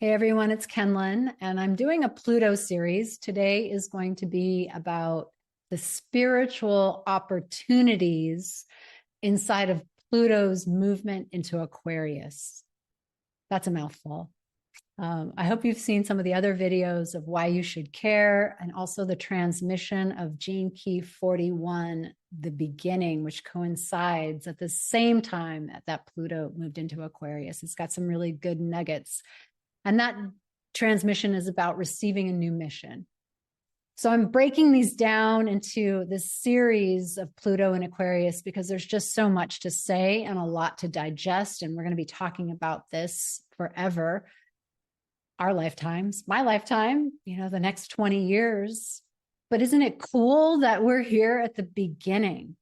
Hey everyone, it's Kenlyn, and I'm doing a Pluto series. Today is going to be about the spiritual opportunities inside of Pluto's movement into Aquarius. That's a mouthful. I hope you've seen some of the other videos of why you should care, and also the transmission of Gene Key 41, the beginning, which coincides at the same time that Pluto moved into Aquarius. It's got some really good nuggets. And that transmission is about receiving a new mission. So I'm breaking these down into this series of Pluto and Aquarius because there's just so much to say and a lot to digest. And we're going to be talking about this forever, our lifetimes, my lifetime, the next 20 years. But isn't it cool that we're here at the beginning?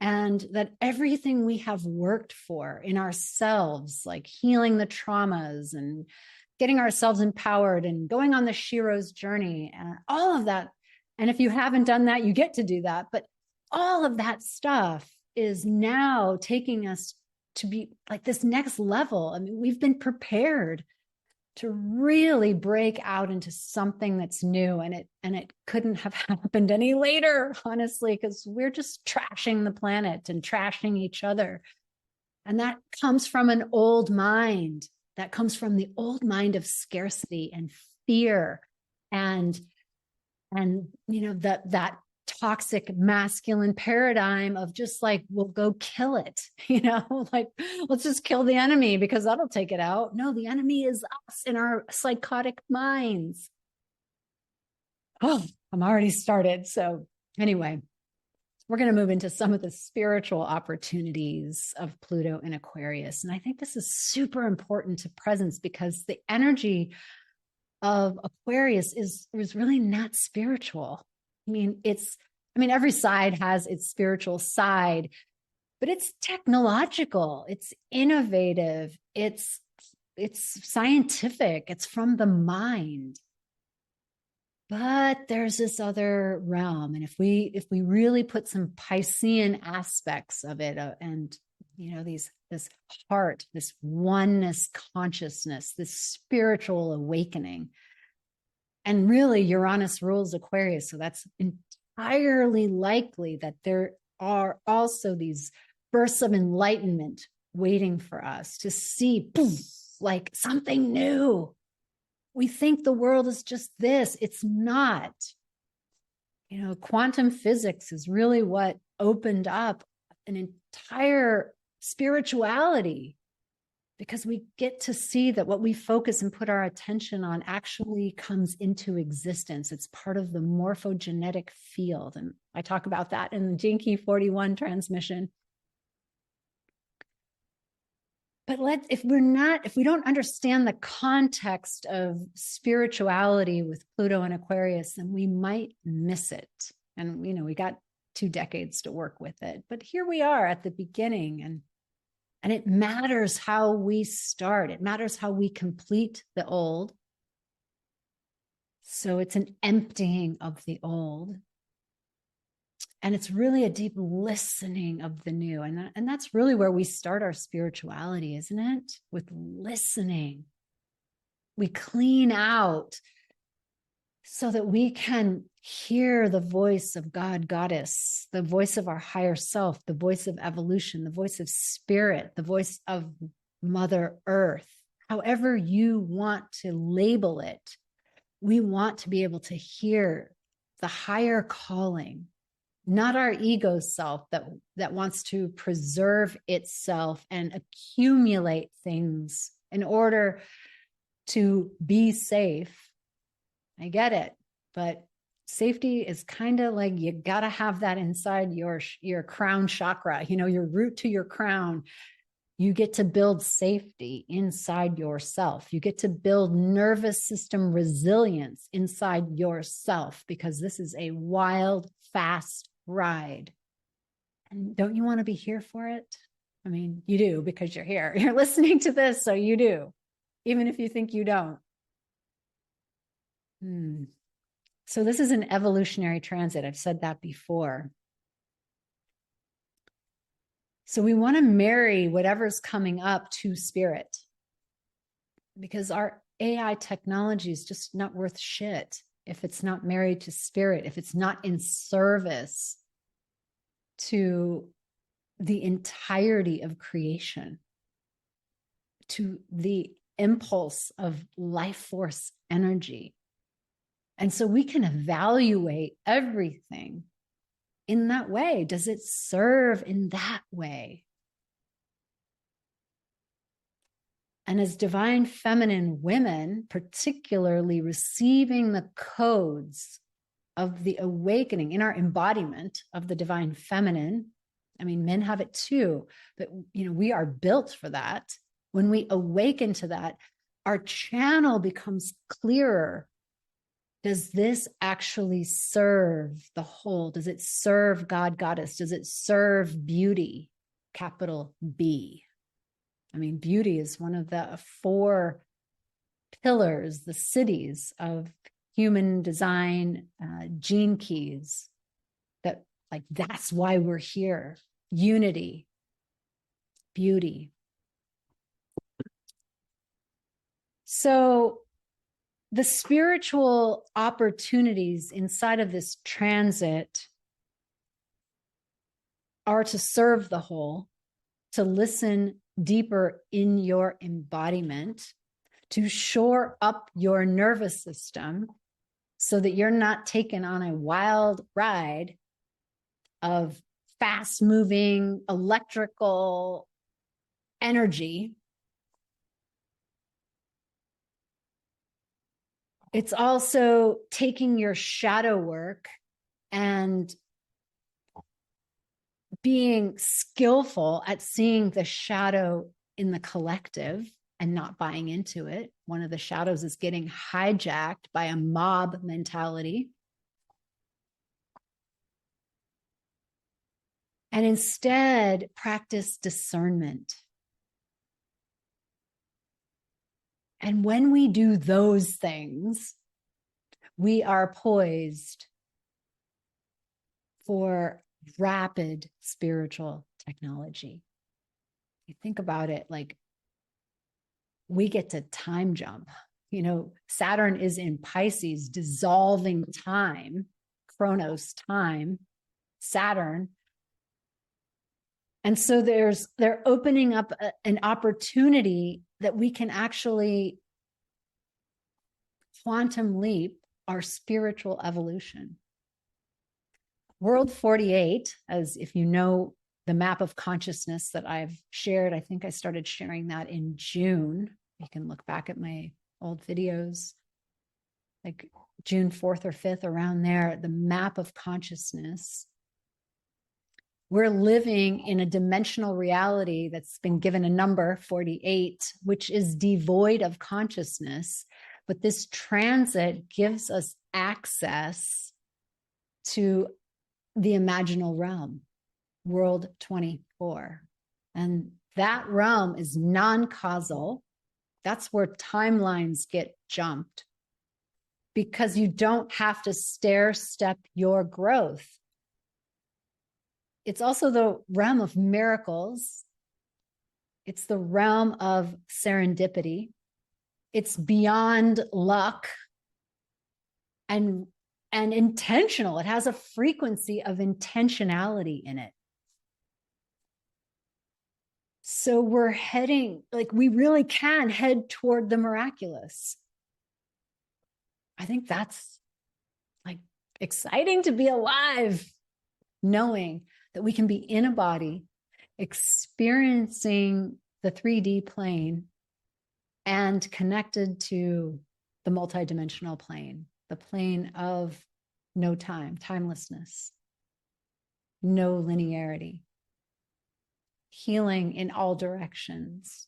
And that everything we have worked for in ourselves, like healing the traumas and getting ourselves empowered and going on the Shiro's journey and all of that. And if you haven't done that, you get to do that. But all of that stuff is now taking us to be like this next level. I mean, we've been prepared to really break out into something that's new, and it couldn't have happened any later, honestly, because we're just trashing the planet and trashing each other. And that comes from an old mind. That comes from the old mind of scarcity and fear and that toxic masculine paradigm of just like, we'll go kill it, like, let's just kill the enemy because that'll take it out. No, the enemy is us in our psychotic minds. Oh, I'm already started. So anyway, we're going to move into some of the spiritual opportunities of Pluto in Aquarius. And I think this is super important to presence because the energy of Aquarius is really not spiritual. Every side has its spiritual side, but it's technological, it's innovative, it's scientific, it's from the mind. But there's this other realm. And if we really put some Piscean aspects of it, this heart, this oneness consciousness, this spiritual awakening, and really Uranus rules Aquarius. So that's entirely likely that there are also these bursts of enlightenment waiting for us to see, poof, like something new. We think the world is just this. It's not. Quantum physics is really what opened up an entire spirituality, because we get to see that what we focus and put our attention on actually comes into existence. It's part of the morphogenetic field. And I talk about that in the Gene Key 41 transmission. But if we don't understand the context of spirituality with Pluto and Aquarius, then we might miss it. And, we got 2 decades to work with it. But here we are at the beginning, and it matters how we start. It matters how we complete the old. So it's an emptying of the old. And it's really a deep listening of the new. And that's really where we start our spirituality, isn't it? With listening. We clean out so that we can hear the voice of God, Goddess, the voice of our higher self, the voice of evolution, the voice of spirit, the voice of Mother Earth. However you want to label it, we want to be able to hear the higher calling, not our ego self that wants to preserve itself and accumulate things in order to be safe. I get it, but safety is kind of like, you got to have that inside your crown chakra, your root to your crown. You get to build safety inside yourself. You get to build nervous system resilience inside yourself, because this is a wild, fast ride. And don't you want to be here for it? I mean, you do, because you're here. You're listening to this, so you do, even if you think you don't. So this is an evolutionary transit. I've said that before. So we want to marry whatever's coming up to spirit, because our AI technology is just not worth shit if it's not married to spirit, if it's not in service to the entirety of creation, to the impulse of life force energy. And so we can evaluate everything in that way. Does it serve in that way? And as divine feminine women, particularly receiving the codes of the awakening in our embodiment of the divine feminine, I mean, men have it too, but we are built for that. When we awaken to that, our channel becomes clearer. Does this actually serve the whole? Does it serve God, Goddess? Does it serve beauty? Capital B. I mean, beauty is one of the 4 pillars, the cities of human design, gene keys, that that's why we're here. Unity, beauty. So the spiritual opportunities inside of this transit are to serve the whole, to listen deeper in your embodiment, to shore up your nervous system so that you're not taken on a wild ride of fast moving electrical energy. It's also taking your shadow work and being skillful at seeing the shadow in the collective and not buying into it. One of the shadows is getting hijacked by a mob mentality. And instead, practice discernment. And when we do those things, we are poised for rapid spiritual technology. You think about it, like we get to time jump. Saturn is in Pisces, dissolving time, Chronos time, Saturn. And so they're opening up an opportunity that we can actually quantum leap our spiritual evolution. World 48, as if you know the map of consciousness that I've shared, I think I started sharing that in June. You can look back at my old videos, like June 4th or 5th, around there, the map of consciousness. We're living in a dimensional reality that's been given a number, 48, which is devoid of consciousness. But this transit gives us access to the imaginal realm, world 24. And that realm is non-causal. That's where timelines get jumped, because you don't have to stair step your growth. It's also the realm of miracles. It's the realm of serendipity. It's beyond luck and intentional. It has a frequency of intentionality in it. So we're heading, we really can head toward the miraculous. I think that's exciting to be alive, knowing that we can be in a body, experiencing the 3D plane and connected to the multidimensional plane, the plane of no time, timelessness, no linearity, healing in all directions,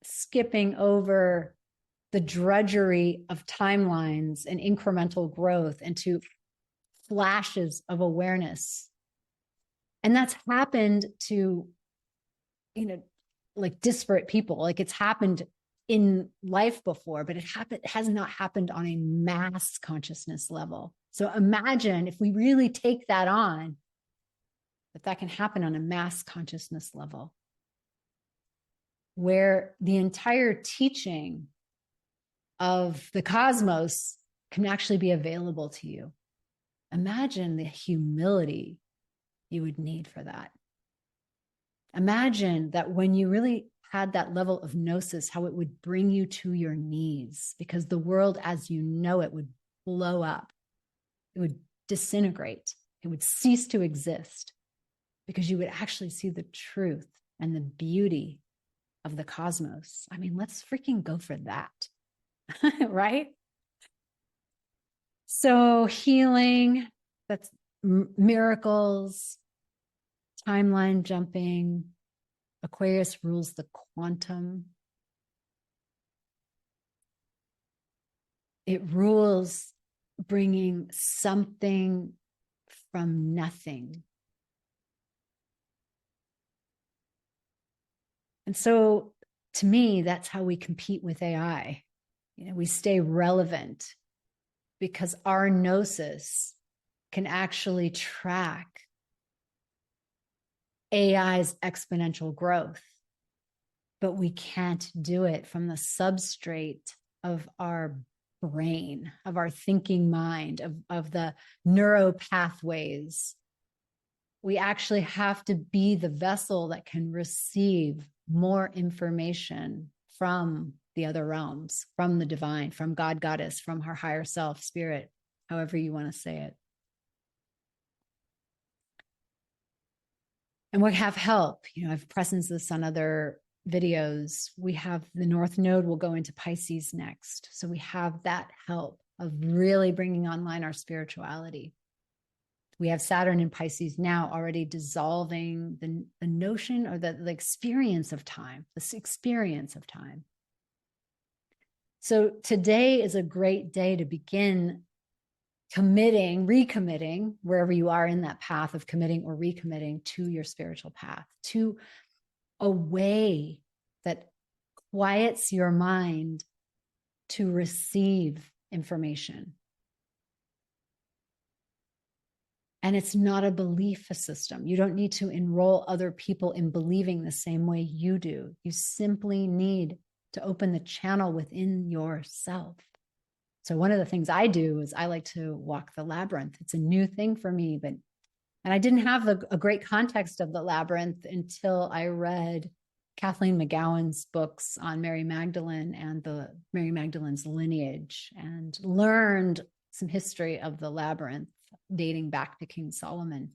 skipping over the drudgery of timelines and incremental growth into flashes of awareness. And that's happened to, disparate people. It's happened in life before, but it has not happened on a mass consciousness level. So imagine if we really take that on, that can happen on a mass consciousness level. where the entire teaching of the cosmos can actually be available to you. Imagine the humility you would need for that. Imagine that when you really had that level of gnosis, how it would bring you to your knees, because the world as you know it would blow up. It would disintegrate. It would cease to exist, because you would actually see the truth and the beauty of the cosmos. I mean, let's freaking go for that, right? So healing, that's miracles, timeline jumping. Aquarius rules the quantum. It rules bringing something from nothing. And so to me, that's how we compete with AI. You know, we stay relevant because our gnosis can actually track AI's exponential growth, but we can't do it from the substrate of our brain, of our thinking mind, of the neuro pathways. We actually have to be the vessel that can receive more information from the other realms, from the divine, from God, goddess, from our higher self, spirit, however you want to say it. And we have help. You know, I've presenced this on other videos. We have the North Node will go into Pisces next. So we have that help of really bringing online our spirituality. We have Saturn in Pisces now already dissolving the notion or the experience of time, this experience of time. So today is a great day to begin committing, recommitting, wherever you are in that path of committing or recommitting to your spiritual path, to a way that quiets your mind to receive information. And it's not a belief system. You don't need to enroll other people in believing the same way you do. You simply need to open the channel within yourself. So one of the things I do is I like to walk the labyrinth. It's a new thing for me, and I didn't have a great context of the labyrinth until I read Kathleen McGowan's books on Mary Magdalene and the Mary Magdalene's lineage, and learned some history of the labyrinth dating back to King Solomon.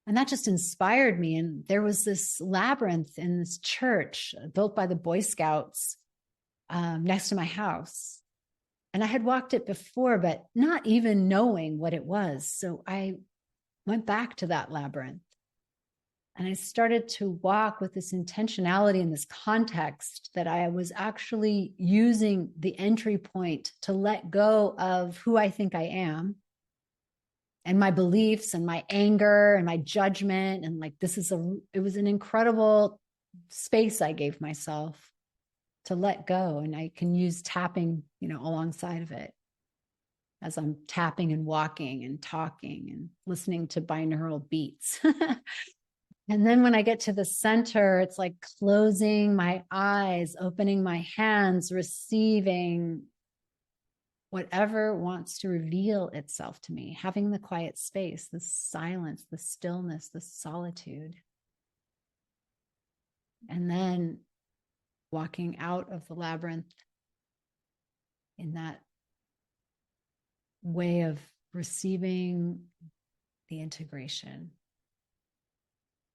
And that just inspired me. And there was this labyrinth in this church built by the Boy Scouts next to my house. And I had walked it before, but not even knowing what it was. So I went back to that labyrinth. And I started to walk with this intentionality in this context that I was actually using the entry point to let go of who I think I am and my beliefs and my anger and my judgment. And like, it was an incredible space I gave myself to let go. And I can use tapping, alongside of it as I'm tapping and walking and talking and listening to binaural beats. And then when I get to the center, it's like closing my eyes, opening my hands, receiving whatever wants to reveal itself to me, having the quiet space, the silence, the stillness, the solitude. And then walking out of the labyrinth in that way of receiving the integration,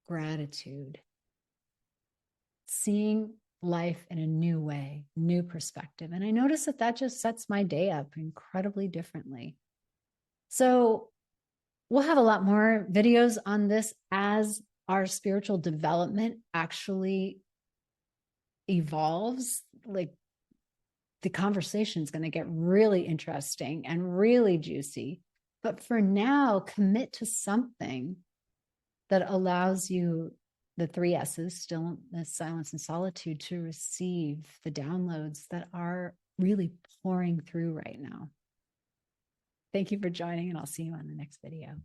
gratitude, seeing life in a new way, new perspective. And I notice that just sets my day up incredibly differently. So we'll have a lot more videos on this as our spiritual development actually evolves. Like, the conversation is going to get really interesting and really juicy. But for now, commit to something that allows you the 3 S's, stillness, silence, and solitude, to receive the downloads that are really pouring through right now. Thank you for joining, and I'll see you on the next video.